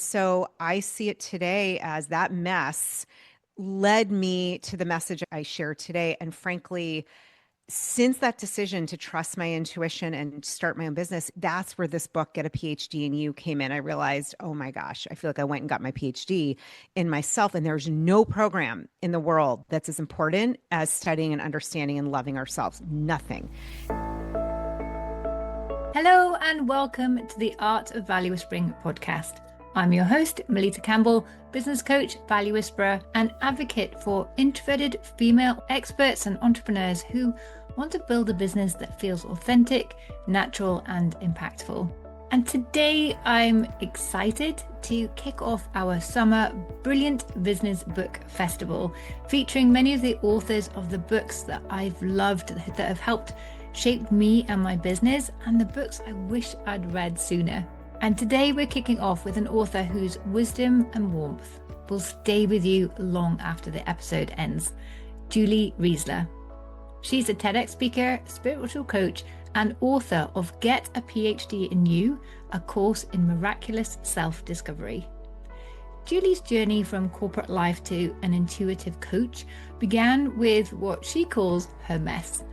So I see it today as that mess led me to the message I share today. And frankly, since that decision to trust my intuition and start my own business, that's where this book, Get a PhD in You, came in. I realized, oh my gosh, I feel like I went and got my PhD in myself. And there's no program in the world that's as important as studying and understanding and loving ourselves. Nothing. Hello and welcome to the Art of Value Whispering podcast. I'm your host, Melitta Campbell, business coach, value whisperer, and advocate for introverted female experts and entrepreneurs who want to build a business that feels authentic, natural, and impactful. And today I'm excited to kick off our summer Brilliant Business Book Festival, featuring many of the authors of the books that I've loved, that have helped shape me and my business, and the books I wish I'd read sooner. And today we're kicking off with an author whose wisdom and warmth will stay with you long after the episode ends, Julie Reisler. She's a TEDx speaker, spiritual coach, and author of Get a PhD in You, a course in miraculous self-discovery. Julie's journey from corporate life to an intuitive coach began with what she calls her mess.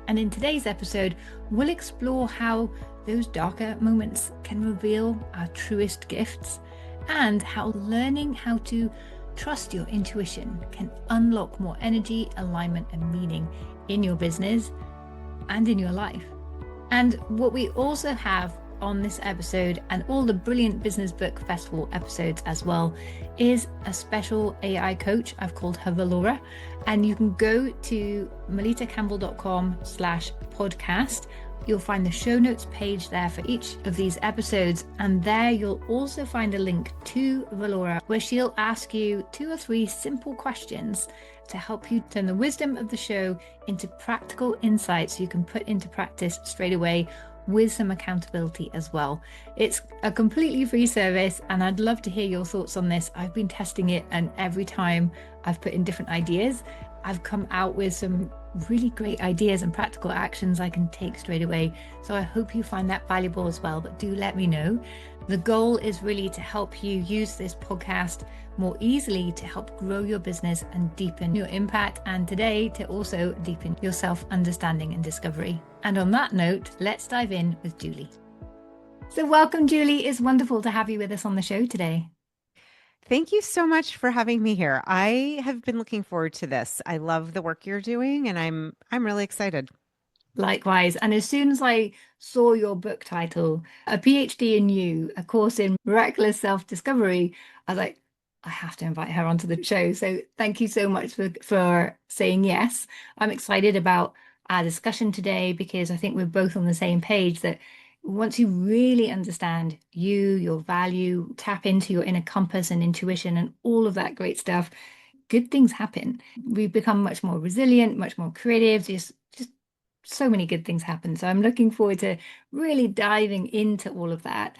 And in today's episode, we'll explore how those darker moments can reveal our truest gifts, and how learning how to trust your intuition can unlock more energy, alignment, and meaning in your business and in your life. And what we also have on this episode, and all the Brilliant Business Book Festival episodes as well, is a special AI coach. I've called her Valora, and you can go to melittacampbell.com/podcast. You'll find the show notes page there for each of these episodes, and there you'll also find a link to Valora, where she'll ask you 2 or 3 simple questions to help you turn the wisdom of the show into practical insights you can put into practice straight away, with some accountability as well. It's a completely free service, and I'd love to hear your thoughts on this. I've been testing it, and every time I've put in different ideas, I've come out with some really great ideas and practical actions I can take straight away. So I hope you find that valuable as well, but do let me know. The goal is really to help you use this podcast more easily to help grow your business and deepen your impact, and today to also deepen your self-understanding and discovery. And on that note, let's dive in with Julie. So welcome, Julie. It's wonderful to have you with us on the show today. Thank you so much for having me here. I have been looking forward to this. I love the work you're doing, and I'm really excited. Likewise. And as soon as I saw your book title, A PhD in You, a course in miraculous self-discovery, I was like, I have to invite her onto the show. So thank you so much for saying yes. I'm excited about our discussion today, because I think we're both on the same page that once you really understand you, your value, tap into your inner compass and intuition and all of that great stuff, good things happen. We become much more resilient, much more creative, just so many good things happen. So I'm looking forward to really diving into all of that.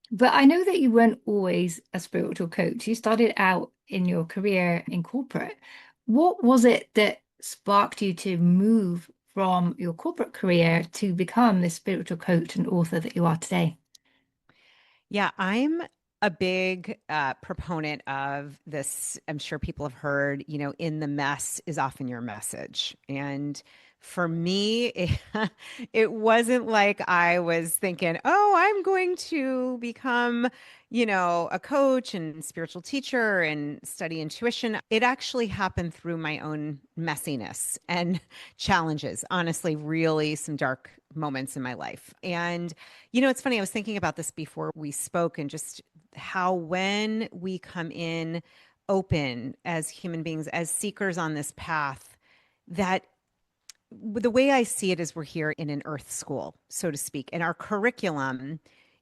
But I know that you weren't always a spiritual coach. You started out in your career in corporate. What was it that sparked you to move from your corporate career to become this spiritual coach and author that you are today? Yeah, I'm a big proponent of this. I'm sure people have heard, in the mess is often your message. And for me, it wasn't like I was thinking, oh, I'm going to become, a coach and spiritual teacher and study intuition. It actually happened through my own messiness and challenges. Honestly, really some dark moments in my life. And, it's funny, I was thinking about this before we spoke, and just how when we come in open as human beings, as seekers on this path, that the way I see it is we're here in an earth school, so to speak, and our curriculum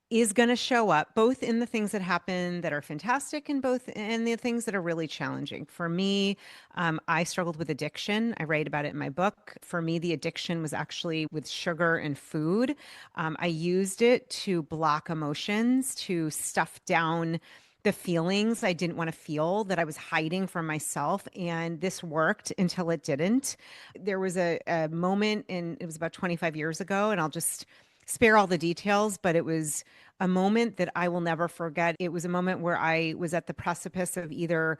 is going to show up both in the things that happen that are fantastic and both in the things that are really challenging. For me, I struggled with addiction. I write about it in my book. For me, the addiction was actually with sugar and food. I used it to block emotions, to stuff down the feelings I didn't want to feel, that I was hiding from myself. And this worked until it didn't. There was a moment, and it was about 25 years ago, and I'll just spare all the details, but it was a moment that I will never forget. It was a moment where I was at the precipice of either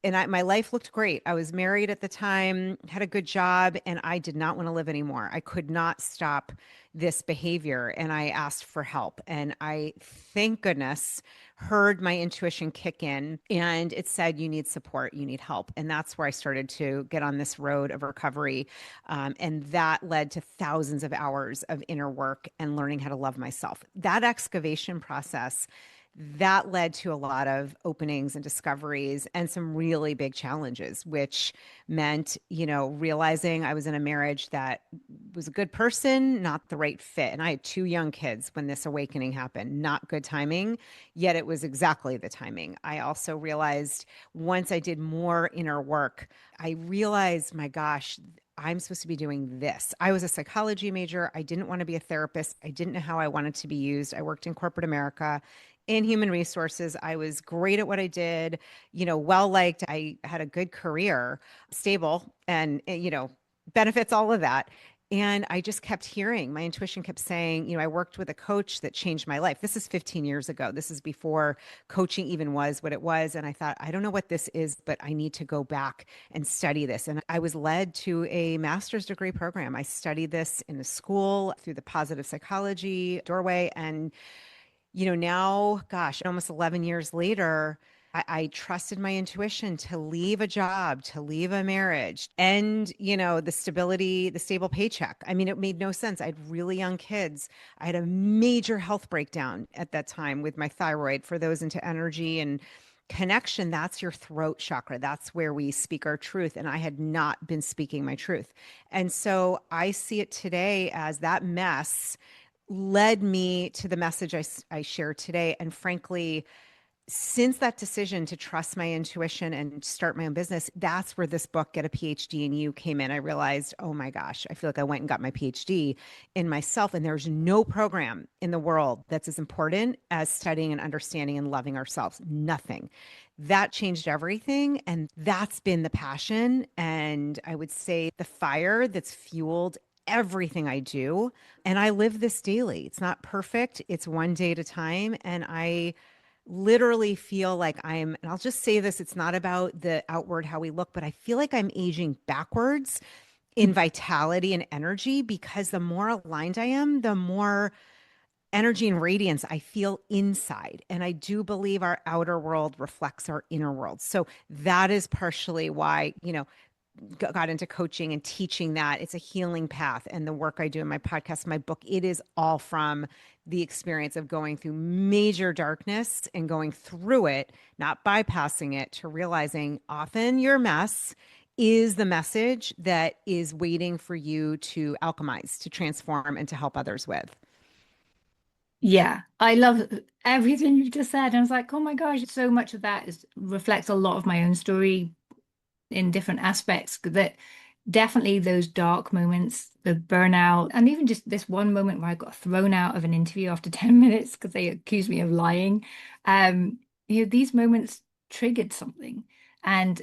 my life looked great. I was married at the time, had a good job, and I did not want to live anymore. I could not stop this behavior, and I asked for help. And I, thank goodness, heard my intuition kick in, and it said, "You need support, you need help." And that's where I started to get on this road of recovery. And that led to thousands of hours of inner work and learning how to love myself. That excavation process that led to a lot of openings and discoveries and some really big challenges, which meant, realizing I was in a marriage that was a good person, not the right fit. And I had two young kids when this awakening happened, not good timing, yet it was exactly the timing. I also realized once I did more inner work, I realized, my gosh, I'm supposed to be doing this. I was a psychology major. I didn't want to be a therapist. I didn't know how I wanted to be used. I worked in corporate America in human resources. I was great at what I did, well liked. I had a good career, stable, and, benefits, all of that. And I just kept hearing my intuition kept saying, I worked with a coach that changed my life. This is 15 years ago. This is before coaching even was what it was. And I thought, I don't know what this is, but I need to go back and study this. And I was led to a master's degree program. I studied this in a school through the positive psychology doorway. And now, gosh, almost 11 years later, I trusted my intuition to leave a job, to leave a marriage, and, the stability, the stable paycheck. I mean, it made no sense. I had really young kids. I had a major health breakdown at that time with my thyroid. For those into energy and connection, that's your throat chakra. That's where we speak our truth. And I had not been speaking my truth. And so I see it today as that mess led me to the message I share today. And frankly, since that decision to trust my intuition and start my own business, that's where this book, Get a PhD in You, came in. I realized, oh my gosh, I feel like I went and got my PhD in myself. And there's no program in the world that's as important as studying and understanding and loving ourselves. Nothing. That changed everything. And that's been the passion. And I would say the fire that's fueled everything I do. And I live this daily. It's not perfect. It's one day at a time. And I literally feel like and I'll just say this, it's not about the outward, how we look, but I feel like I'm aging backwards in vitality and energy, because the more aligned I am, the more energy and radiance I feel inside. And I do believe our outer world reflects our inner world. So that is partially why, got into coaching and teaching that it's a healing path. And the work I do in my podcast, my book, it is all from the experience of going through major darkness and going through it, not bypassing it, to realizing often your mess is the message that is waiting for you to alchemize, to transform, and to help others with. Yeah, I love everything you've just said. And I was like, oh my gosh, so much of that reflects a lot of my own story in different aspects. That definitely those dark moments, the burnout, and even just this one moment where I got thrown out of an interview after 10 minutes because they accused me of lying. These moments triggered something and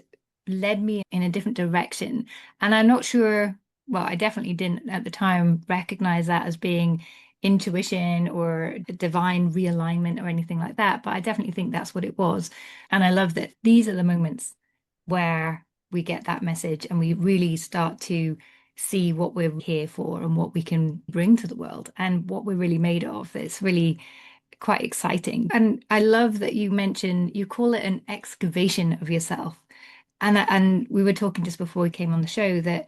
led me in a different direction. And I'm not sure, well, I definitely didn't at the time recognize that as being intuition or divine realignment or anything like that. But I definitely think that's what it was. And I love that these are the moments where we get that message and we really start to see what we're here for and what we can bring to the world and what we're really made of. It's really quite exciting. And I love that you mentioned you call it an excavation of yourself. And we were talking just before we came on the show that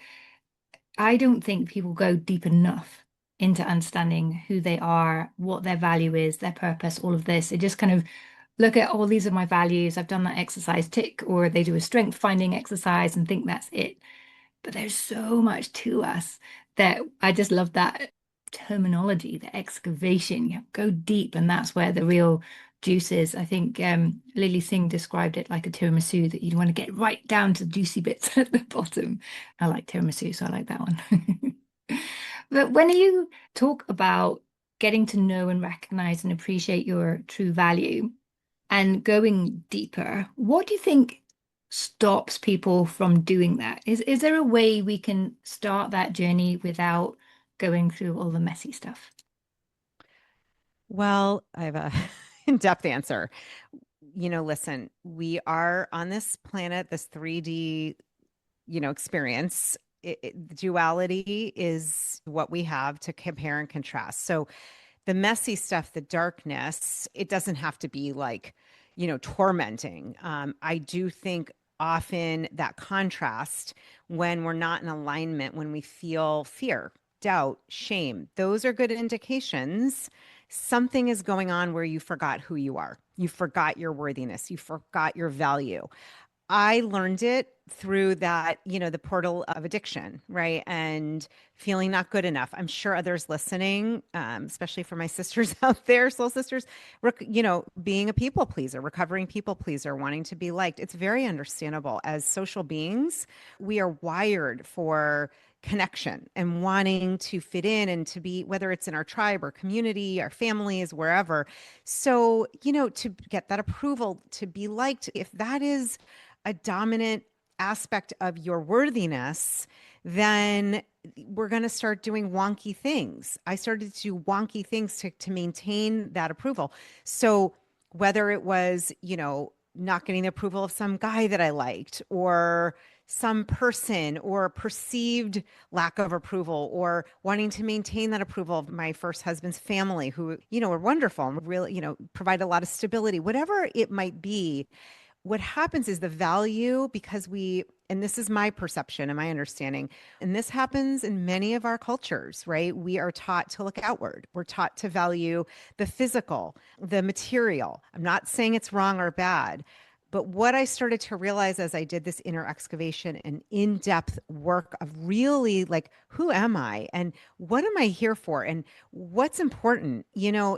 I don't think people go deep enough into understanding who they are, what their value is, their purpose, all of this. It just kind of look at, oh, these are my values. I've done that exercise, tick, or they do a strength finding exercise and think that's it. But there's so much to us that I just love that terminology, the excavation. Go deep, and that's where the real juice is. I think Lily Singh described it like a tiramisu, that you want to get right down to the juicy bits at the bottom. I like tiramisu, so I like that one. But when you talk about getting to know and recognize and appreciate your true value and going deeper, what do you think stops people from doing that? Is there a way we can start that journey without going through all the messy stuff? Well, I have a in-depth answer. Listen, we are on this planet, this 3D, experience. Duality is what we have to compare and contrast. So the messy stuff, the darkness, it doesn't have to be like, tormenting. I do think often that contrast when we're not in alignment, when we feel fear, doubt, shame, those are good indications. Something is going on where you forgot who you are. You forgot your worthiness. You forgot your value. I learned it through that, the portal of addiction, right? And feeling not good enough. I'm sure others listening, especially for my sisters out there, soul sisters, being a people pleaser, recovering people pleaser, wanting to be liked. It's very understandable. As social beings, we are wired for connection and wanting to fit in and to be, whether it's in our tribe or community, our families, wherever. So, to get that approval, to be liked, if that is a dominant aspect of your worthiness, then we're going to start doing wonky things. I started to do wonky things to maintain that approval. So whether it was, not getting the approval of some guy that I liked or some person or perceived lack of approval or wanting to maintain that approval of my first husband's family who, were wonderful and really, provide a lot of stability, whatever it might be. What happens is the value, because and this is my perception and my understanding, and this happens in many of our cultures, right? We are taught to look outward. We're taught to value the physical, the material. I'm not saying it's wrong or bad, but what I started to realize as I did this inner excavation and in-depth work of really like, who am I and what am I here for and what's important?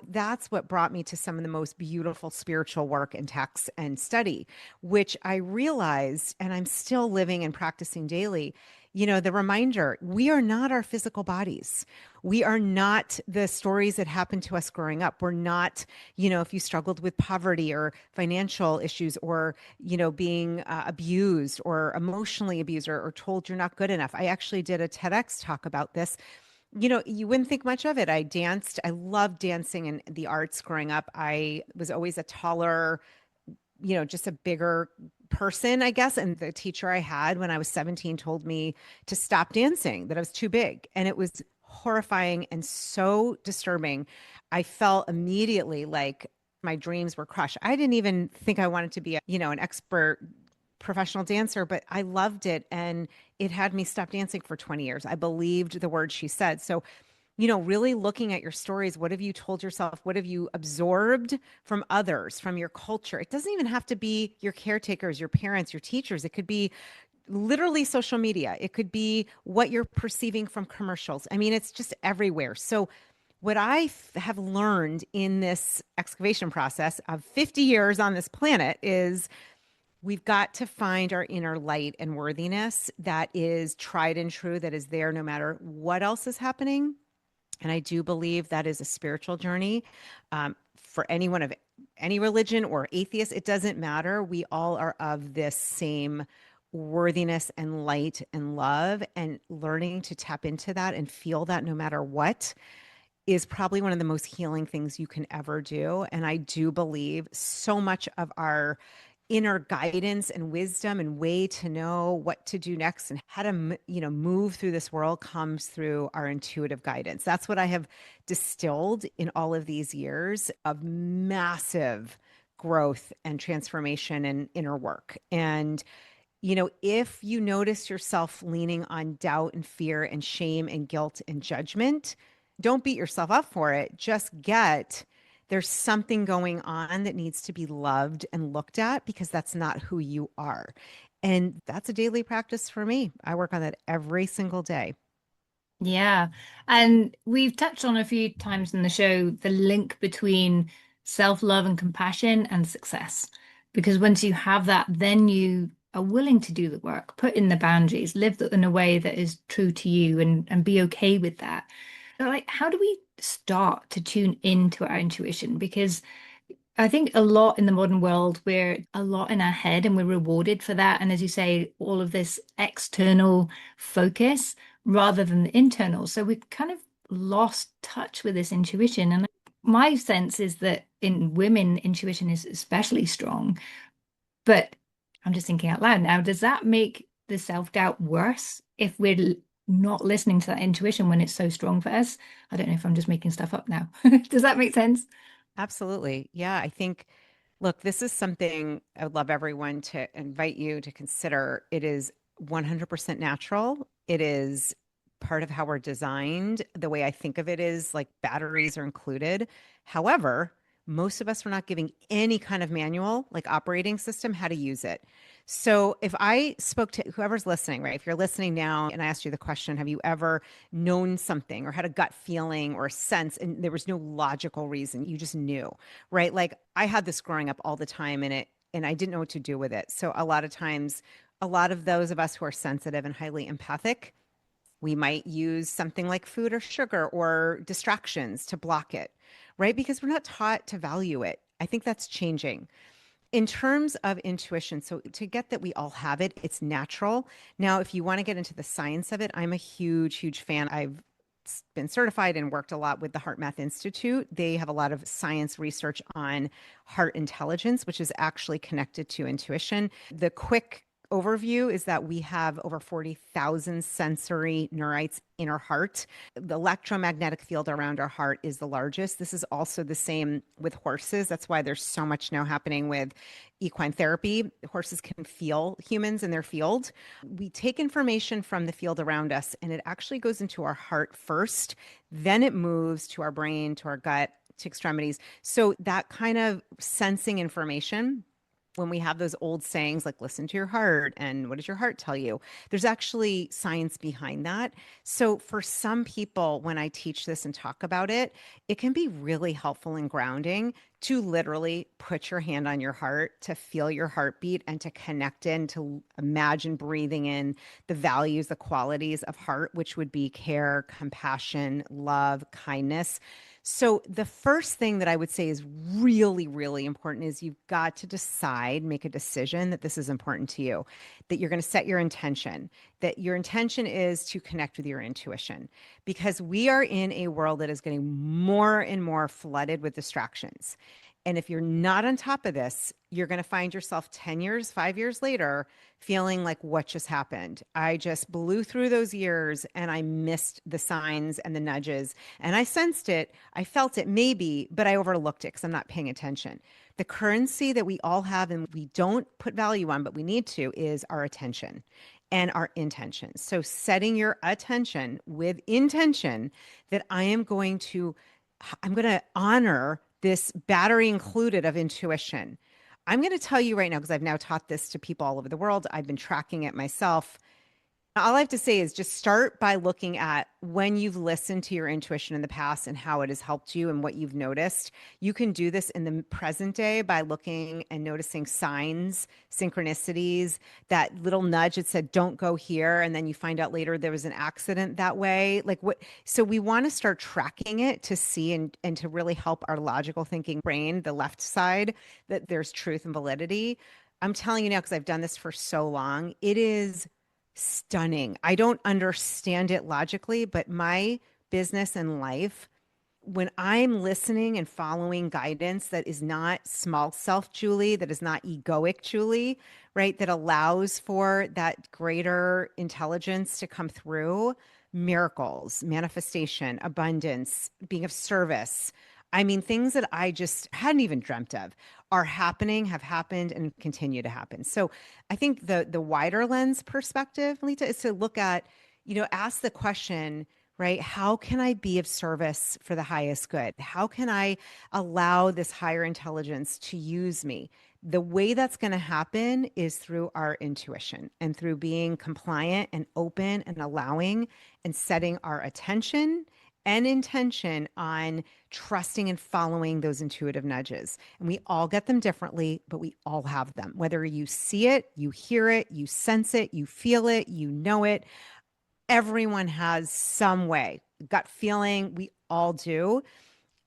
That's what brought me to some of the most beautiful spiritual work and texts and study, which I realized, and I'm still living and practicing daily. The reminder, we are not our physical bodies. We are not the stories that happened to us growing up. We're not, if you struggled with poverty or financial issues or, being abused or emotionally abused or told you're not good enough. I actually did a TEDx talk about this. You wouldn't think much of it. I danced. I loved dancing and the arts growing up. I was always a taller, just a bigger person, I guess. And the teacher I had when I was 17 told me to stop dancing, that I was too big. And it was horrifying and so disturbing. I felt immediately like my dreams were crushed. I didn't even think I wanted to be, an expert professional dancer, but I loved it. And it had me stop dancing for 20 years. I believed the words she said. So really looking at your stories. What have you told yourself? What have you absorbed from others, from your culture? It doesn't even have to be your caretakers, your parents, your teachers. It could be literally social media. It could be what you're perceiving from commercials. I mean, it's just everywhere. So, what I have learned in this excavation process of 50 years on this planet is we've got to find our inner light and worthiness that is tried and true, that is there no matter what else is happening. And I do believe that is a spiritual journey for anyone of any religion or atheist. It doesn't matter. We all are of this same worthiness and light and love, and learning to tap into that and feel that no matter what is probably one of the most healing things you can ever do. And I do believe so much of our inner guidance and wisdom and way to know what to do next and how to move through this world comes through our intuitive guidance. That's what I have distilled in all of these years of massive growth and transformation and inner work. And if you notice yourself leaning on doubt and fear and shame and guilt and judgment, don't beat yourself up for it. Just there's something going on that needs to be loved and looked at, because that's not who you are. And that's a daily practice for me. I work on that every single day. Yeah. And we've touched on a few times in the show the link between self-love and compassion and success. Because once you have that, then you are willing to do the work, put in the boundaries, live in a way that is true to you and be okay with that. So, like, how do we start to tune into our intuition? Because I think a lot in the modern world, we're a lot in our head and we're rewarded for that. And as you say, all of this external focus rather than the internal. So we've kind of lost touch with this intuition. And my sense is that in women, intuition is especially strong. But I'm just thinking out loud now, does that make the self-doubt worse if we're not listening to that intuition when it's so strong for us? I don't know if I'm just making stuff up now. Does that make sense? Absolutely. Yeah, I think, look, this is something I would love everyone to invite you to consider. It is 100% natural. It is part of how we're designed. The way I think of it is like batteries are included. However, most of us were not giving any kind of manual, like operating system, how to use it. So if I spoke to whoever's listening, right? If you're listening now and I asked you the question, have you ever known something or had a gut feeling or a sense and there was no logical reason, you just knew, right? Like I had this growing up all the time and I didn't know what to do with it. So a lot of times, a lot of those of us who are sensitive and highly empathic, we might use something like food or sugar or distractions to block it, right? Because we're not taught to value it. I think that's changing. In terms of intuition, so to get that we all have it, it's natural. Now, if you want to get into the science of it, I'm a huge, huge fan. I've been certified and worked a lot with the Heart Math Institute. They have a lot of science research on heart intelligence, which is actually connected to intuition. The quick overview is that we have over 40,000 sensory neurites in our heart. The electromagnetic field around our heart is the largest. This is also the same with horses. That's why there's so much now happening with equine therapy. Horses can feel humans in their field. We take information from the field around us and it actually goes into our heart first. Then it moves to our brain, to our gut, to extremities. So that kind of sensing information, when we have those old sayings like listen to your heart and what does your heart tell you, there's actually science behind that. So for some people, when I teach this and talk about it, it can be really helpful and grounding to literally put your hand on your heart, to feel your heartbeat and to connect in, to imagine breathing in the values, the qualities of heart, which would be care, compassion, love, kindness. So the first thing that I would say is really, really important is you've got to decide, make a decision that this is important to you, that you're going to set your intention, that your intention is to connect with your intuition, because we are in a world that is getting more and more flooded with distractions. And if you're not on top of this, you're going to find yourself 10 years, 5 years later, feeling like what just happened. I just blew through those years and I missed the signs and the nudges and I sensed it. I felt it maybe, but I overlooked it because I'm not paying attention. The currency that we all have and we don't put value on, but we need to, is our attention and our intention. So setting your attention with intention that I'm going to honor this battery included of intuition. I'm going to tell you right now, because I've now taught this to people all over the world. I've been tracking it myself. All I have to say is just start by looking at when you've listened to your intuition in the past and how it has helped you and what you've noticed. You can do this in the present day by looking and noticing signs, synchronicities, that little nudge that said, don't go here. And then you find out later there was an accident that way. Like what? So we want to start tracking it to see and to really help our logical thinking brain, the left side, that there's truth and validity. I'm telling you now, because I've done this for so long, it is stunning. I don't understand it logically, but my business and life, when I'm listening and following guidance that is not small self Julie, that is not egoic Julie, right? That allows for that greater intelligence to come through, miracles, manifestation, abundance, being of service. I mean, things that I just hadn't even dreamt of are happening, have happened, and continue to happen. So I think the wider lens perspective, Lita, is to look at, ask the question, right? How can I be of service for the highest good? How can I allow this higher intelligence to use me? The way that's going to happen is through our intuition and through being compliant and open and allowing and setting our attention and intention on trusting and following those intuitive nudges. And we all get them differently, but we all have them. Whether you see it, you hear it, you sense it, you feel it, you know it, everyone has some way. Gut feeling, we all do.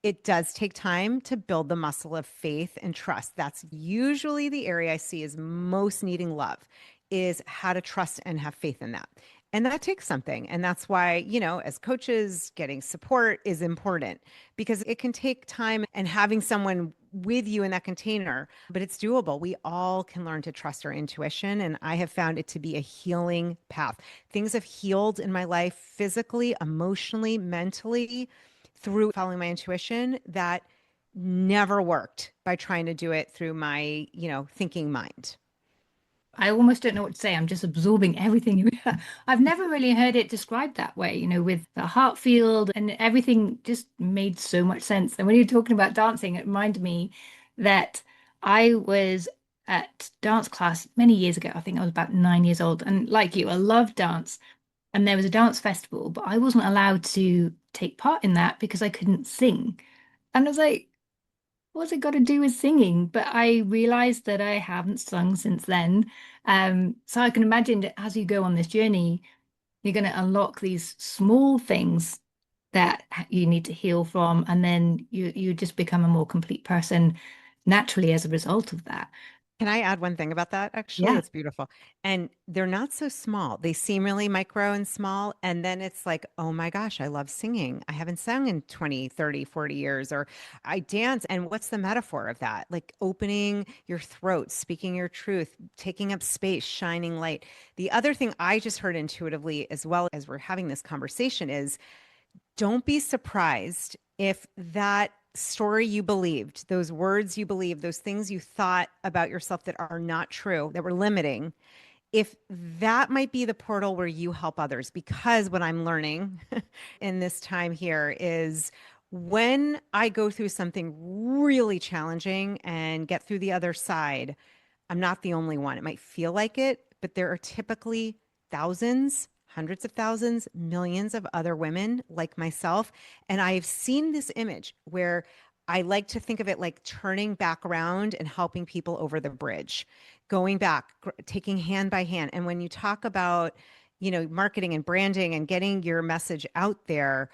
It does take time to build the muscle of faith and trust. That's usually the area I see is most needing love, is how to trust and have faith in that. And that takes something. And that's why, as coaches, getting support is important because it can take time and having someone with you in that container, but it's doable. We all can learn to trust our intuition. And I have found it to be a healing path. Things have healed in my life physically, emotionally, mentally through following my intuition that never worked by trying to do it through my, thinking mind. I almost don't know what to say. I'm just absorbing everything. I've never really heard it described that way, with the heart field and everything just made so much sense. And when you're talking about dancing, it reminded me that I was at dance class many years ago. I think I was about 9 years old. And like you, I love dance. And there was a dance festival, but I wasn't allowed to take part in that because I couldn't sing. And I was like, what's it got to do with singing? But I realized that I haven't sung since then. So I can imagine that as you go on this journey, you're going to unlock these small things that you need to heal from, and then you just become a more complete person naturally as a result of that. Can I add one thing about that? Actually, Yeah. it's beautiful. And they're not so small. They seem really micro and small. And then it's like, oh my gosh, I love singing. I haven't sung in 20, 30, 40 years, or I dance. And what's the metaphor of that? Like opening your throat, speaking your truth, taking up space, shining light. The other thing I just heard intuitively, as well as we're having this conversation, is don't be surprised if that story you believed, those words you believed, those things you thought about yourself that are not true, that were limiting, if that might be the portal where you help others. Because what I'm learning in this time here is when I go through something really challenging and get through the other side, I'm not the only one. It might feel like it, but there are typically thousands, hundreds of thousands, millions of other women like myself. And I've seen this image where I like to think of it like turning back around and helping people over the bridge, going back, taking hand by hand. And when you talk about, marketing and branding and getting your message out there,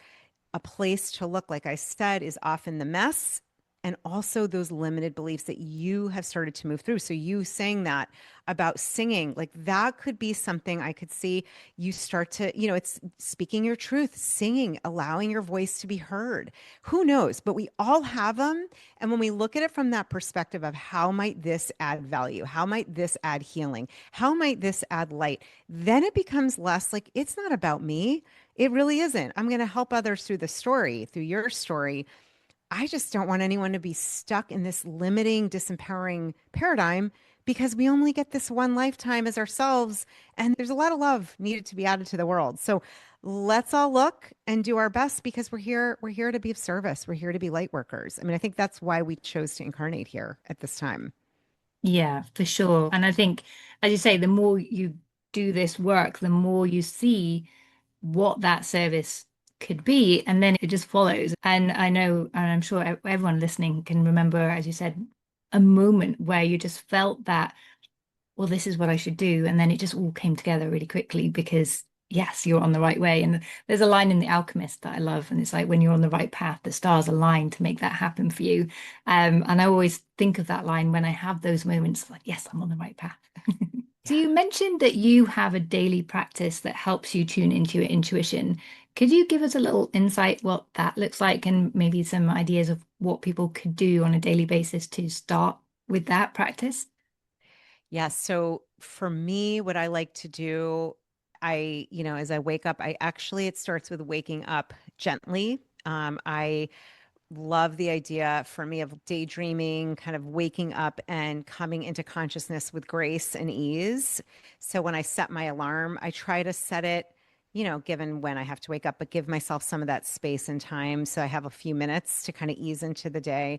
a place to look, like I said, is often the mess and also those limited beliefs that you have started to move through. So you saying that about singing, like that could be something I could see you start to, it's speaking your truth, singing, allowing your voice to be heard. Who knows? But we all have them. And when we look at it from that perspective of how might this add value? How might this add healing? How might this add light? Then it becomes less like it's not about me. It really isn't. I'm going to help others through the story, through your story. I just don't want anyone to be stuck in this limiting, disempowering paradigm because we only get this one lifetime as ourselves. And there's a lot of love needed to be added to the world. So let's all look and do our best because we're here to be of service. We're here to be light workers. I mean, I think that's why we chose to incarnate here at this time. Yeah, for sure. And I think, as you say, the more you do this work, the more you see what that service could be, and then it just follows. And I know, and I'm sure everyone listening can remember, as you said, a moment where you just felt that, well, this is what I should do. And then it just all came together really quickly because, yes, you're on the right way. And there's a line in The Alchemist that I love. And it's like, when you're on the right path, the stars align to make that happen for you. And I always think of that line when I have those moments like, yes, I'm on the right path. So you mentioned that you have a daily practice that helps you tune into your intuition. Could you give us a little insight what that looks like and maybe some ideas of what people could do on a daily basis to start with that practice? Yeah. So for me, what I like to do, as I wake up, it starts with waking up gently. I love the idea for me of daydreaming, kind of waking up and coming into consciousness with grace and ease. So when I set my alarm, I try to set it, given when I have to wake up, but give myself some of that space and time. So I have a few minutes to kind of ease into the day.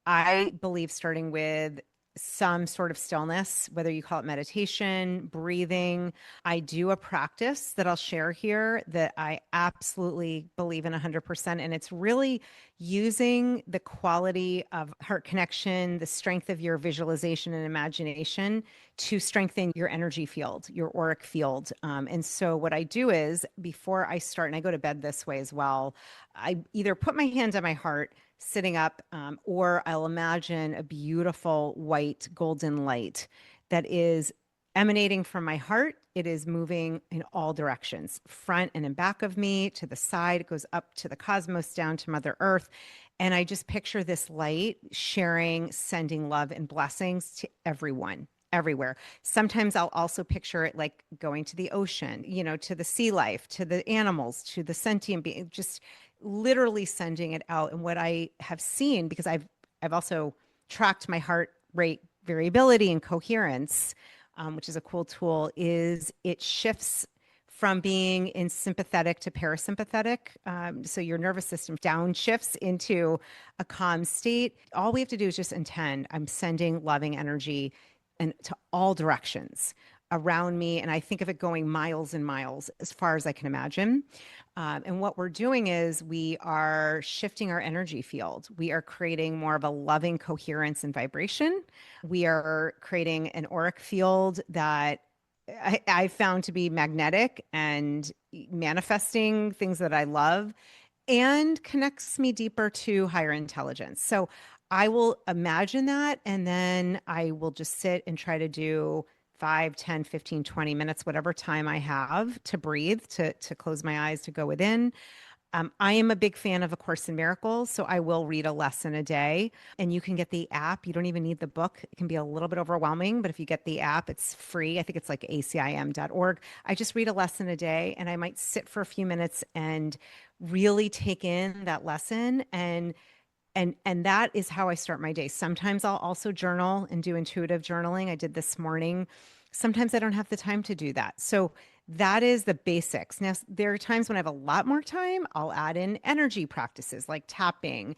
I believe starting with some sort of stillness, whether you call it meditation, breathing. I do a practice that I'll share here that I absolutely believe in 100%. And it's really using the quality of heart connection, the strength of your visualization and imagination to strengthen your energy field, your auric field. And so what I do is before I start, and I go to bed this way as well, I either put my hand on my heart sitting up, or I'll imagine a beautiful white golden light that is emanating from my heart. It is moving in all directions, front and in back of me, to the side. It goes up to the cosmos, down to Mother Earth. And I just picture this light sharing, sending love and blessings to everyone, everywhere. Sometimes I'll also picture it like going to the ocean, to the sea life, to the animals, to the sentient being, just literally sending it out. And what I have seen, because I've also tracked my heart rate variability and coherence, which is a cool tool, is it shifts from being in sympathetic to parasympathetic. So your nervous system downshifts into a calm state. All we have to do is just intend. I'm sending loving energy and to all directions around me. And I think of it going miles and miles as far as I can imagine. And what we're doing is we are shifting our energy field. We are creating more of a loving coherence and vibration. We are creating an auric field that I found to be magnetic and manifesting things that I love and connects me deeper to higher intelligence. So I will imagine that, and then I will just sit and try to do 5, 10, 15, 20 minutes, whatever time I have to breathe, to close my eyes, to go within. I am a big fan of A Course in Miracles, so I will read a lesson a day. And you can get the app. You don't even need the book. It can be a little bit overwhelming, but if you get the app, it's free. I think it's like acim.org. I just read a lesson a day, and I might sit for a few minutes and really take in that lesson, and that is how I start my day. Sometimes I'll also journal and do intuitive journaling. I did this morning. Sometimes I don't have the time to do that. So that is the basics. Now, there are times when I have a lot more time, I'll add in energy practices like tapping,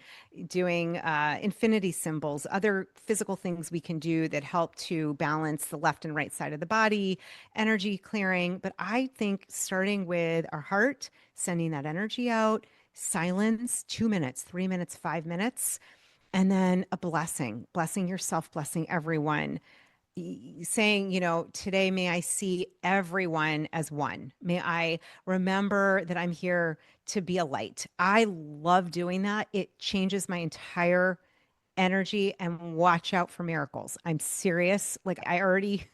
doing infinity symbols, other physical things we can do that help to balance the left and right side of the body, energy clearing. But I think starting with our heart, sending that energy out, silence, 2 minutes, 3 minutes, 5 minutes, and then a blessing yourself, blessing everyone, saying, today may I see everyone as one. May I remember that I'm here to be a light. I love doing that. It changes my entire energy, and watch out for miracles. I'm serious. Like I already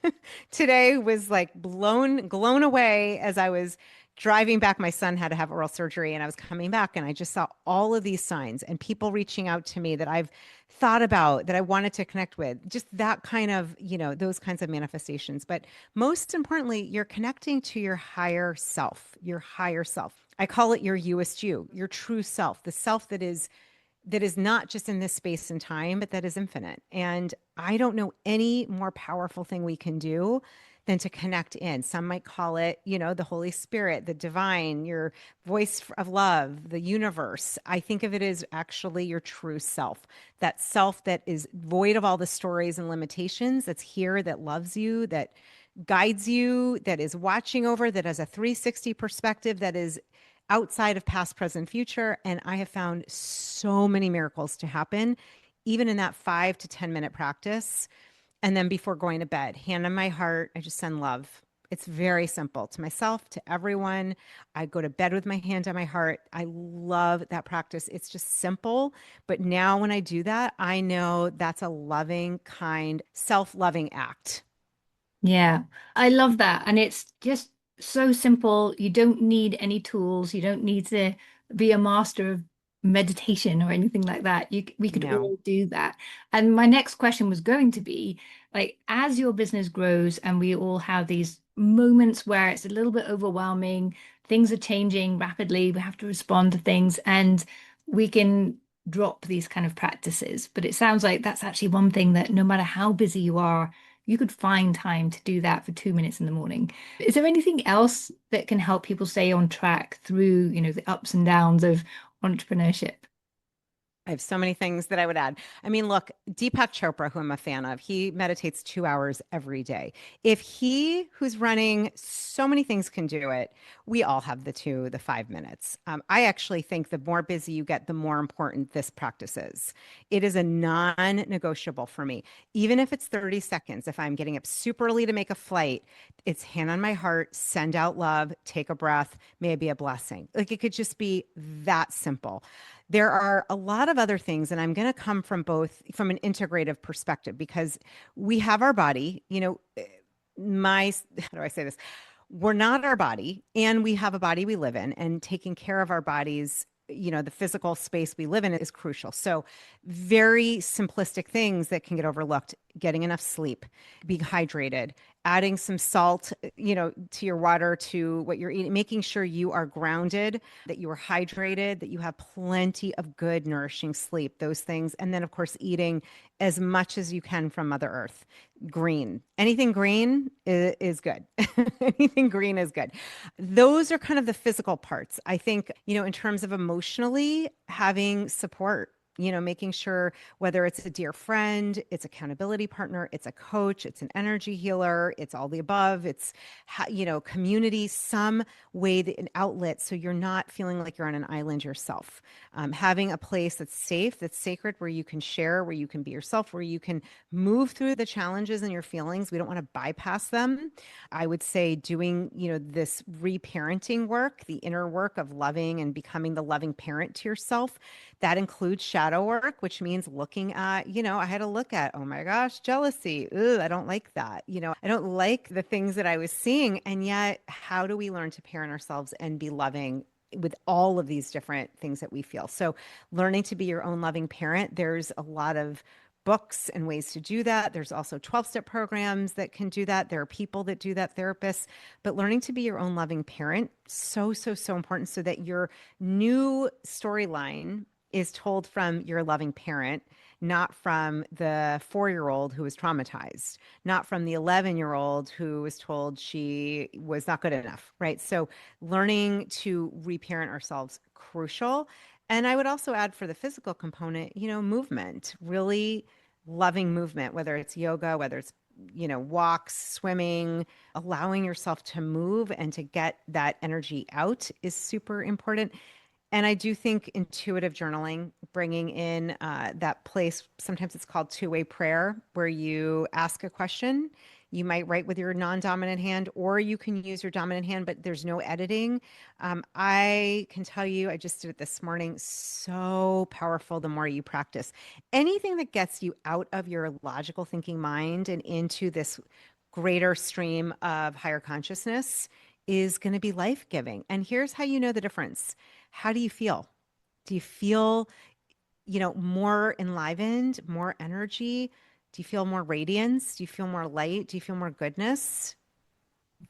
today was like blown away as I was driving back. My son had to have oral surgery and I was coming back, and I just saw all of these signs and people reaching out to me that I've thought about, that I wanted to connect with. Just that kind of, those kinds of manifestations. But most importantly, you're connecting to your higher self, your higher self. I call it your USU, your true self, the self that is not just in this space and time, but that is infinite. And I don't know any more powerful thing we can do than to connect in. Some might call it, the Holy Spirit, the divine, your voice of love, the universe. I think of it as actually your true self, that self that is void of all the stories and limitations, that's here, that loves you, that guides you, that is watching over, that has a 360 perspective, that is outside of past, present, future. And I have found so many miracles to happen, even in that 5 to 10 minute practice. And then before going to bed, hand on my heart, I just send love. It's very simple, to myself, to everyone. I go to bed with my hand on my heart. I love that practice. It's just simple. But now when I do that, I know that's a loving, kind, self-loving act. Yeah, I love that. And it's just so simple. You don't need any tools. You don't need to be a master of meditation or anything like that. We could No. all do that. And my next question was going to be like, as your business grows and we all have these moments where it's a little bit overwhelming, things are changing rapidly, we have to respond to things, and we can drop these kind of practices. But it sounds like that's actually one thing that no matter how busy you are, you could find time to do that for 2 minutes in the morning. Is there anything else that can help people stay on track through, the ups and downs of entrepreneurship? I have so many things that I would add. I mean, look, Deepak Chopra, who I'm a fan of, he meditates 2 hours every day. If he, who's running so many things, can do it, we all have the 5 minutes. I actually think the more busy you get, the more important this practice is. It is a non-negotiable for me. Even if it's 30 seconds, if I'm getting up super early to make a flight, it's hand on my heart, send out love, take a breath, may it be a blessing. Like it could just be that simple. There are a lot of other things, and I'm going to come from an integrative perspective, because we have our body, how do I say this? We're not our body, and we have a body we live in, and taking care of our bodies, the physical space we live in is crucial. So very simplistic things that can get overlooked: getting enough sleep, being hydrated, adding some salt, to your water, to what you're eating, making sure you are grounded, that you are hydrated, that you have plenty of good nourishing sleep, those things. And then of course eating as much as you can from Mother Earth. Green. Anything green is good. Anything green is good. Those are kind of the physical parts. I think, in terms of emotionally having support, making sure, whether it's a dear friend, it's accountability partner, it's a coach, it's an energy healer, it's all the above, it's, community, some way, an outlet. So you're not feeling like you're on an island yourself. Having a place that's safe, that's sacred, where you can share, where you can be yourself, where you can move through the challenges and your feelings. We don't want to bypass them. I would say doing, this reparenting work, the inner work of loving and becoming the loving parent to yourself. That includes shadow work, which means looking at, I had to look at, oh my gosh, jealousy. Ugh, I don't like that. I don't like the things that I was seeing. And yet, how do we learn to parent ourselves and be loving with all of these different things that we feel? So, learning to be your own loving parent, there's a lot of books and ways to do that. There's also 12-step programs that can do that. There are people that do that, therapists, but learning to be your own loving parent, so, so, so important, so that your new storyline is told from your loving parent, not from the 4-year-old who was traumatized, not from the 11-year-old who was told she was not good enough, right? So learning to reparent ourselves, crucial. And I would also add, for the physical component, movement, really loving movement, whether it's yoga, whether it's, walks, swimming, allowing yourself to move and to get that energy out is super important. And I do think intuitive journaling, bringing in that place, sometimes it's called two-way prayer, where you ask a question. You might write with your non-dominant hand, or you can use your dominant hand, but there's no editing. I can tell you, I just did it this morning, so powerful the more you practice. Anything that gets you out of your logical thinking mind and into this greater stream of higher consciousness is going to be life-giving. And here's how you know the difference. How do you feel? Do you feel, more enlivened, more energy? Do you feel more radiance? Do you feel more light? Do you feel more goodness?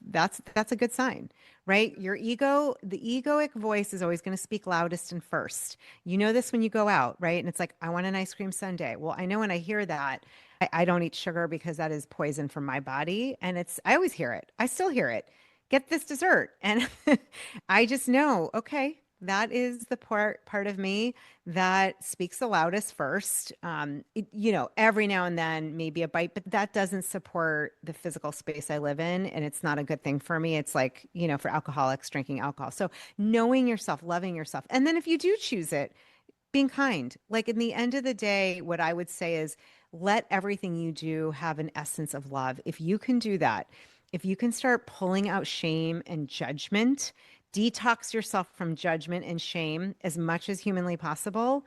That's a good sign, right? Your ego, the egoic voice is always going to speak loudest and first. You know this when you go out, right? And it's like, I want an ice cream sundae. Well, I know when I hear that, I don't eat sugar because that is poison for my body. And I always hear it. I still hear it. Get this dessert. And I just know, okay, that is the part of me that speaks the loudest first. Every now and then maybe a bite, but that doesn't support the physical space I live in, and it's not a good thing for me. It's like, for alcoholics drinking alcohol. So knowing yourself, loving yourself, and then if you do choose it, being kind. Like, in the end of the day, what I would say is, let everything you do have an essence of love. If you can do that, if you can start pulling out shame and judgment, detox yourself from judgment and shame as much as humanly possible,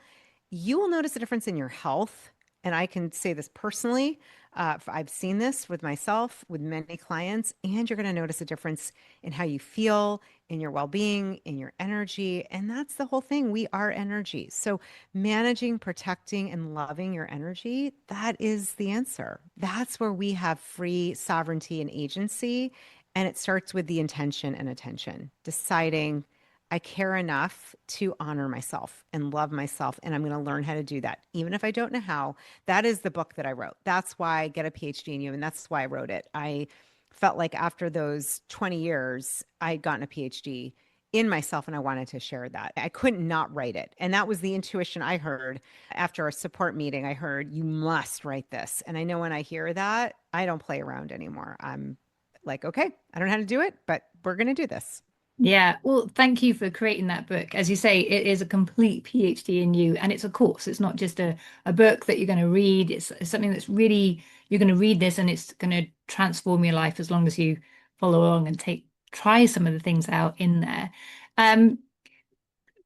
you will notice a difference in your health. And I can say this personally. I've seen this with myself, with many clients, and you're going to notice a difference in how you feel, in your well-being, in your energy. And that's the whole thing. We are energy. So managing, protecting, and loving your energy, that is the answer. That's where we have free sovereignty and agency. And it starts with the intention and attention, deciding, I care enough to honor myself and love myself, and I'm going to learn how to do that, even if I don't know how. That is the book that I wrote. That's why I get a PhD in you, and that's why I wrote it. I felt like after those 20 years, I had gotten a PhD in myself, and I wanted to share that. I couldn't not write it. And that was the intuition I heard after a support meeting. I heard, you must write this. And I know when I hear that, I don't play around anymore. I'm like, okay, I don't know how to do it, but we're going to do this. Yeah, well, thank you for creating that book. As you say, it is a complete PhD in you, and it's a course. It's not just a book that you're going to read. It's something that's really, you're going to read this and it's going to transform your life as long as you follow along and try some of the things out in there. Um,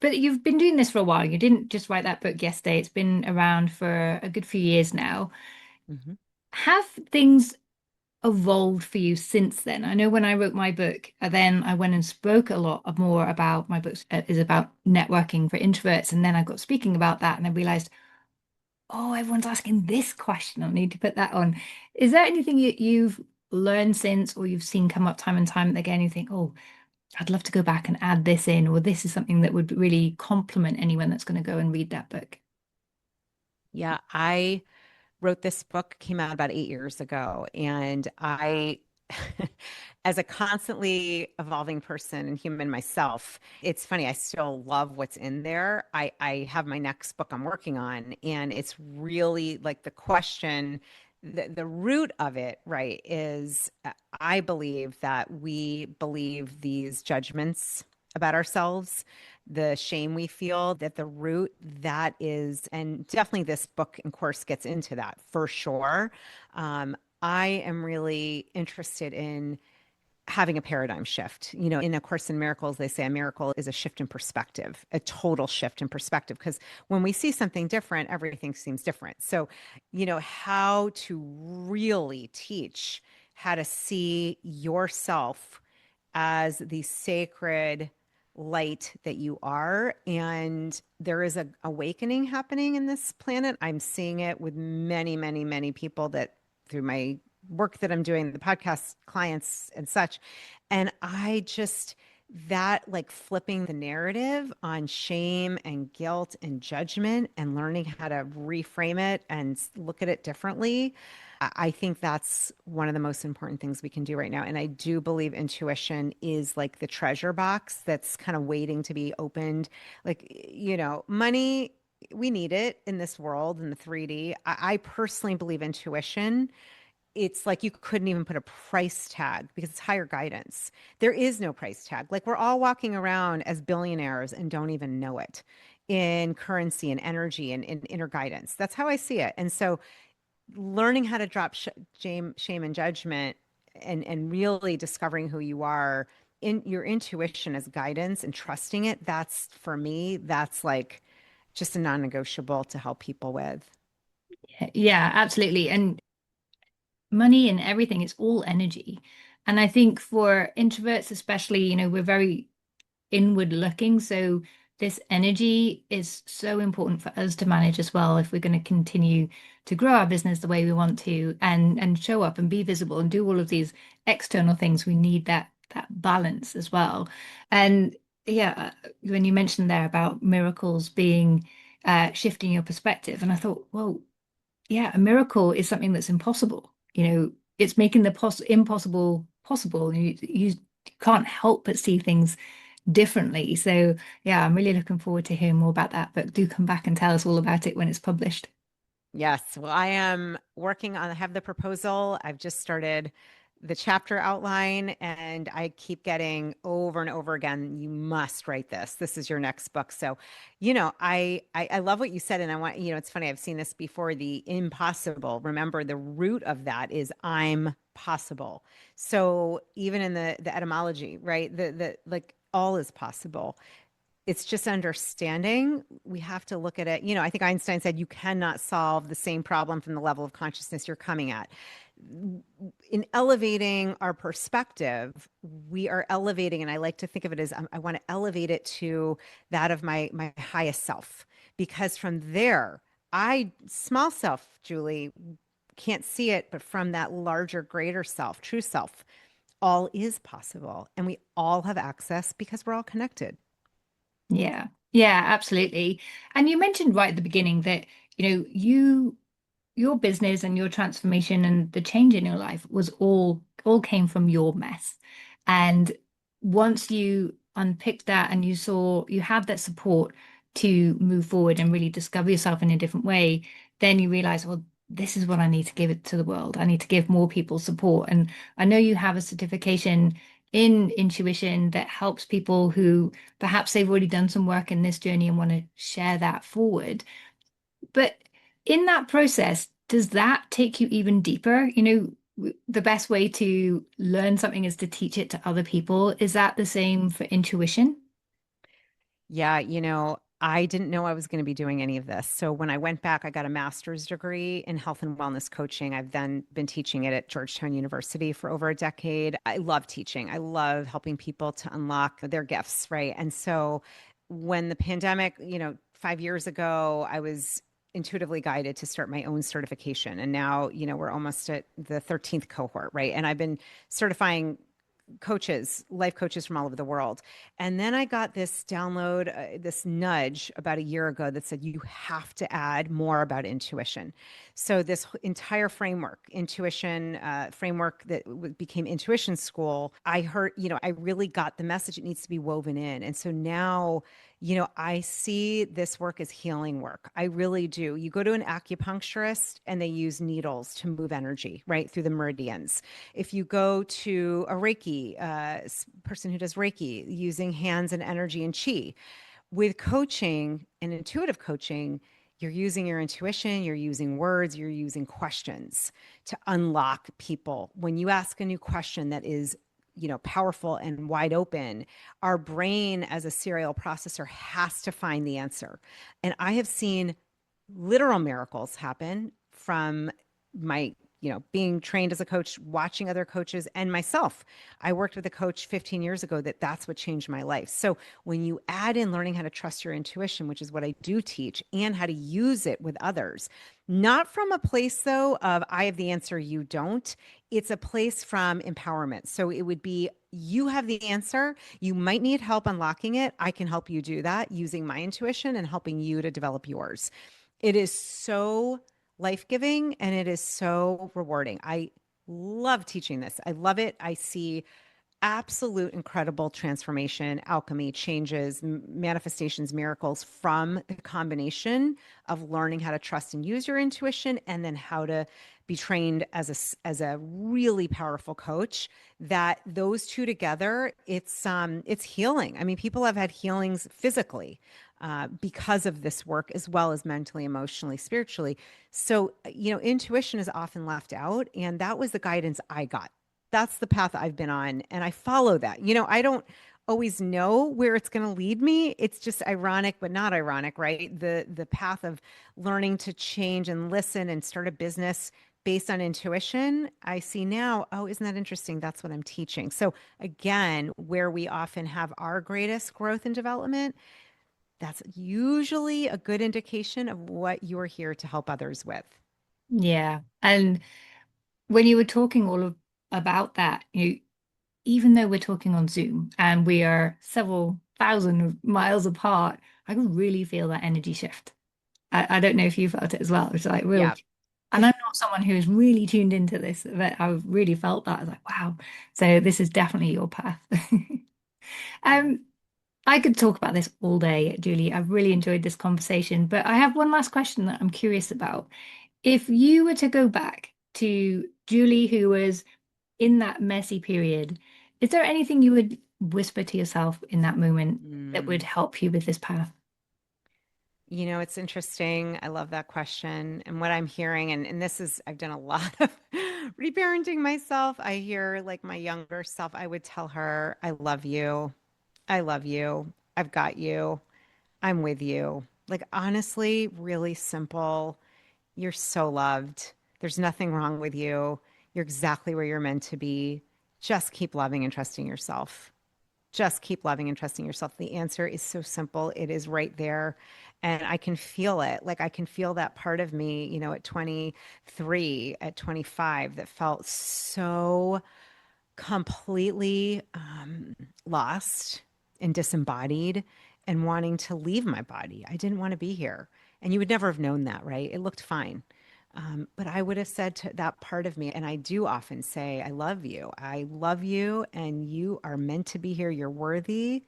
but you've been doing this for a while. You didn't just write that book yesterday. It's been around for a good few years now. Mhm. Have things evolved for you since then? I know when I wrote my book, then I went and spoke a lot more about my book is about networking for introverts. And then I got speaking about that and I realized, oh, everyone's asking this question. I need to put that on. Is there anything you've learned since or you've seen come up time and time again? You think, oh, I'd love to go back and add this in, or this is something that would really complement anyone that's going to go and read that book. Yeah, I wrote this book, came out about 8 years ago, and I, as a constantly evolving person and human myself, it's funny, I still love what's in there. I have my next book I'm working on, and it's really like the question, the root of it, right, is I believe that we believe these judgments about ourselves, the shame we feel, that the root that is, and definitely this book and course gets into that for sure. I am really interested in having a paradigm shift. In A Course in Miracles, they say a miracle is a shift in perspective, a total shift in perspective. Because when we see something different, everything seems different. So, how to really teach how to see yourself as the sacred light that you are. And there is a awakening happening in this planet. I'm seeing it with many, many, many people that through my work that I'm doing, the podcast clients and such. And I just, that like flipping the narrative on shame and guilt and judgment and learning how to reframe it and look at it differently. I think that's one of the most important things we can do right now. And I do believe intuition is like the treasure box that's kind of waiting to be opened. Like, money, we need it in this world in the 3D. I personally believe intuition, it's like you couldn't even put a price tag because it's higher guidance. There is no price tag. Like we're all walking around as billionaires and don't even know it in currency and energy and in inner guidance. That's how I see it. And so learning how to drop shame and judgment and really discovering who you are in your intuition as guidance and trusting it, that's for me, that's like just a non-negotiable to help people with. Yeah, absolutely. And money and everything, it's all energy. And I think for introverts, especially, we're very inward looking. So this energy is so important for us to manage as well if we're going to continue to grow our business the way we want to and show up and be visible and do all of these external things. We need that balance as well. And yeah, when you mentioned there about miracles being shifting your perspective, and I thought, well, yeah, a miracle is something that's impossible. It's making the impossible possible. You can't help but see things differently. So, yeah, I'm really looking forward to hearing more about that. But do come back and tell us all about it when it's published. Yes. Well, I am working on, I have the proposal. I've just started the chapter outline and I keep getting over and over again, you must write this. This is your next book. So, I love what you said. And I want, it's funny. I've seen this before, the impossible. Remember, the root of that is I'm possible. So even in the etymology, right? The like all is possible. It's just understanding. We have to look at it. I think Einstein said you cannot solve the same problem from the level of consciousness you're coming at. In elevating our perspective, we are elevating, and I like to think of it as I want to elevate it to that of my highest self, because from there, small self, Julie, can't see it, but from that larger, greater self, true self, all is possible, and we all have access because we're all connected. Yeah. Yeah, absolutely. And you mentioned right at the beginning that, you your business and your transformation and the change in your life was all came from your mess. And once you unpicked that and you saw you had that support to move forward and really discover yourself in a different way, then you realize, well, this is what I need to give it to the world. I need to give more people support. And I know you have a certification in intuition that helps people who perhaps they've already done some work in this journey and want to share that forward. But in that process, does that take you even deeper? The best way to learn something is to teach it to other people. Is that the same for intuition? Yeah, I didn't know I was going to be doing any of this. So when I went back, I got a master's degree in health and wellness coaching. I've then been teaching it at Georgetown University for over a decade. I love teaching. I love helping people to unlock their gifts, right? And so when the pandemic, 5 years ago, I was intuitively guided to start my own certification. And now, we're almost at the 13th cohort, right? And I've been certifying coaches, life coaches from all over the world. And then I got this download, this nudge about a year ago that said, you have to add more about intuition. So this entire framework, intuition framework that became Intuition School, I heard, I really got the message. It needs to be woven in. And so now, I see this work as healing work. I really do. You go to an acupuncturist and they use needles to move energy, right, through the meridians. If you go to a Reiki person who does Reiki, using hands and energy and chi. With coaching and intuitive coaching, you're using your intuition, you're using words, you're using questions to unlock people. When you ask a new question that is powerful and wide open, our brain as a serial processor has to find the answer. And I have seen literal miracles happen from my being trained as a coach, watching other coaches, and myself. I worked with a coach 15 years ago that's what changed my life. So when you add in learning how to trust your intuition, which is what I do teach, and how to use it with others, not from a place though of I have the answer, you don't. It's a place from empowerment. So it would be, you have the answer. You might need help unlocking it. I can help you do that using my intuition and helping you to develop yours. It is so life-giving and it is so rewarding. I love teaching this. I love it. I see absolute incredible transformation, alchemy, changes, manifestations, miracles from the combination of learning how to trust and use your intuition, and then how to be trained as a really powerful coach. That those two together, it's healing. I mean, people have had healings physically because of this work, as well as mentally, emotionally, spiritually. So, intuition is often left out, and that was the guidance I got. That's the path I've been on, and I follow that. I don't always know where it's going to lead me. It's just ironic, but not ironic, right? The path of learning to change and listen and start a business based on intuition, I see now, oh, isn't that interesting? That's what I'm teaching. So again, where we often have our greatest growth and development, that's usually a good indication of what you're here to help others with. Yeah. And when you were talking about that, even though we're talking on Zoom and we are several thousand miles apart, I can really feel that energy shift. I don't know if you felt it as well. It's like real. Yeah. And I'm not someone who is really tuned into this, but I've really felt that. I was like, wow. So this is definitely your path. Yeah. Um, I could talk about this all day, Julie. I've really enjoyed this conversation, but I have one last question that I'm curious about. If you were to go back to Julie, who was in that messy period, is there anything you would whisper to yourself in that moment that would Mm. help you with this path? It's interesting. I love that question. And what I'm hearing, and this is, I've done a lot of reparenting myself. I hear like my younger self, I would tell her, I love you. I love you. I've got you. I'm with you. Like, honestly, really simple. You're so loved. There's nothing wrong with you. You're exactly where you're meant to be. Just keep loving and trusting yourself. Just keep loving and trusting yourself. The answer is so simple. It is right there. And I can feel it. Like I can feel that part of me, at 23, at 25, that felt so completely lost and disembodied and wanting to leave my body. I didn't want to be here. And you would never have known that, right? It looked fine. But I would have said to that part of me, and I do often say, I love you. I love you, and you are meant to be here. You're worthy,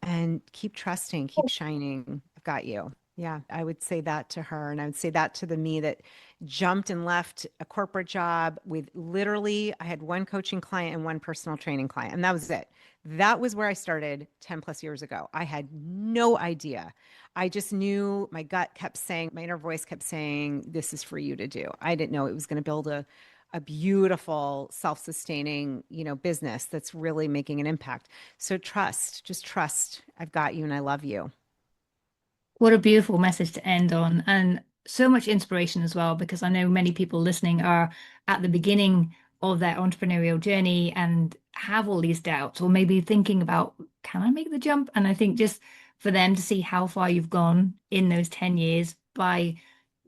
and keep trusting, keep shining. I've got you. Yeah, I would say that to her. And I would say that to the me that jumped and left a corporate job with literally, I had one coaching client and one personal training client, and that was it. That was where I started 10 plus years ago. I had no idea. I just knew my gut kept saying, my inner voice kept saying, this is for you to do. I didn't know it was going to build a beautiful self-sustaining, business that's really making an impact. So trust, just trust. I've got you and I love you. What a beautiful message to end on, and so much inspiration as well, because I know many people listening are at the beginning of their entrepreneurial journey and have all these doubts, or maybe thinking about, can I make the jump? And I think just for them to see how far you've gone in those 10 years by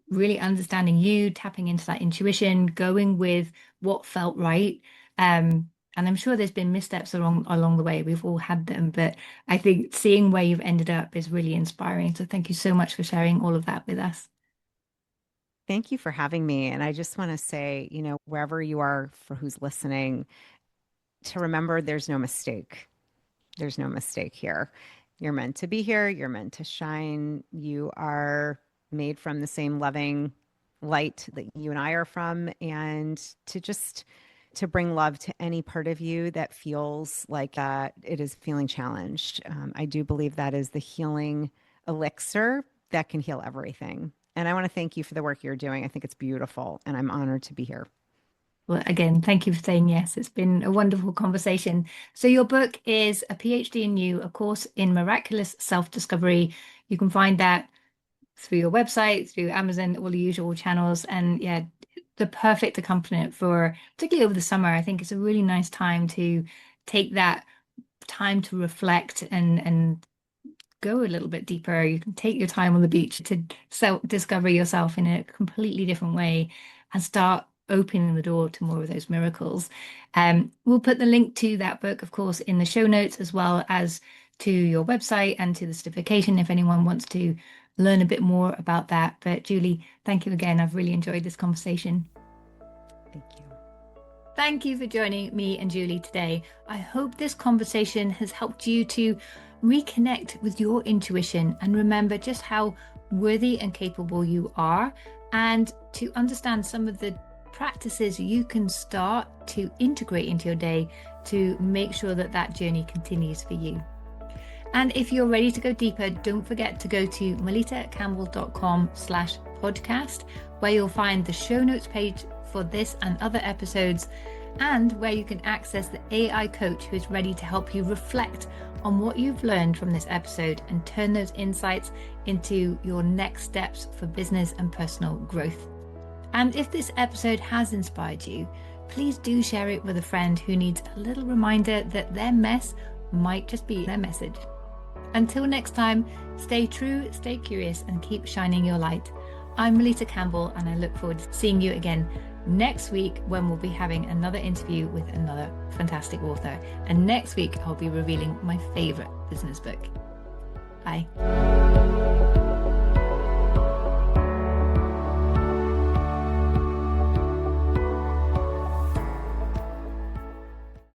really understanding you, tapping into that intuition, going with what felt right. And I'm sure there's been missteps along the way. We've all had them, but I think seeing where you've ended up is really inspiring. So thank you so much for sharing all of that with us. Thank you for having me. And I just want to say, wherever you are for who's listening, to remember there's no mistake. There's no mistake here. You're meant to be here. You're meant to shine. You are made from the same loving light that you and I are from. And to bring love to any part of you that feels like it is feeling challenged. I do believe that is the healing elixir that can heal everything. And I want to thank you for the work you're doing. I think it's beautiful, and I'm honored to be here. Well, again, thank you for saying yes. It's been a wonderful conversation. So your book is A PhD in You, A Course in Miraculous Self-Discovery. You can find that through your website, through Amazon, all the usual channels. And yeah, the perfect accompaniment for, particularly over the summer. I think it's a really nice time to take that time to reflect and go a little bit deeper. You can take your time on the beach to self discover yourself in a completely different way and start opening the door to more of those miracles. We'll put the link to that book, of course, in the show notes, as well as to your website and to the certification if anyone wants to learn a bit more about that. But Julie, thank you again. I've really enjoyed this conversation. Thank you. Thank you for joining me and Julie today. I hope this conversation has helped you to reconnect with your intuition and remember just how worthy and capable you are, and to understand some of the practices you can start to integrate into your day to make sure that that journey continues for you. And if you're ready to go deeper, don't forget to go to melittacampbell.com/podcast, where you'll find the show notes page for this and other episodes, and where you can access the AI coach who's ready to help you reflect on what you've learned from this episode and turn those insights into your next steps for business and personal growth. And if this episode has inspired you, please do share it with a friend who needs a little reminder that their mess might just be their message. Until next time, stay true, stay curious, and keep shining your light. I'm Melitta Campbell, and I look forward to seeing you again next week when we'll be having another interview with another fantastic author. And next week, I'll be revealing my favorite business book. Bye.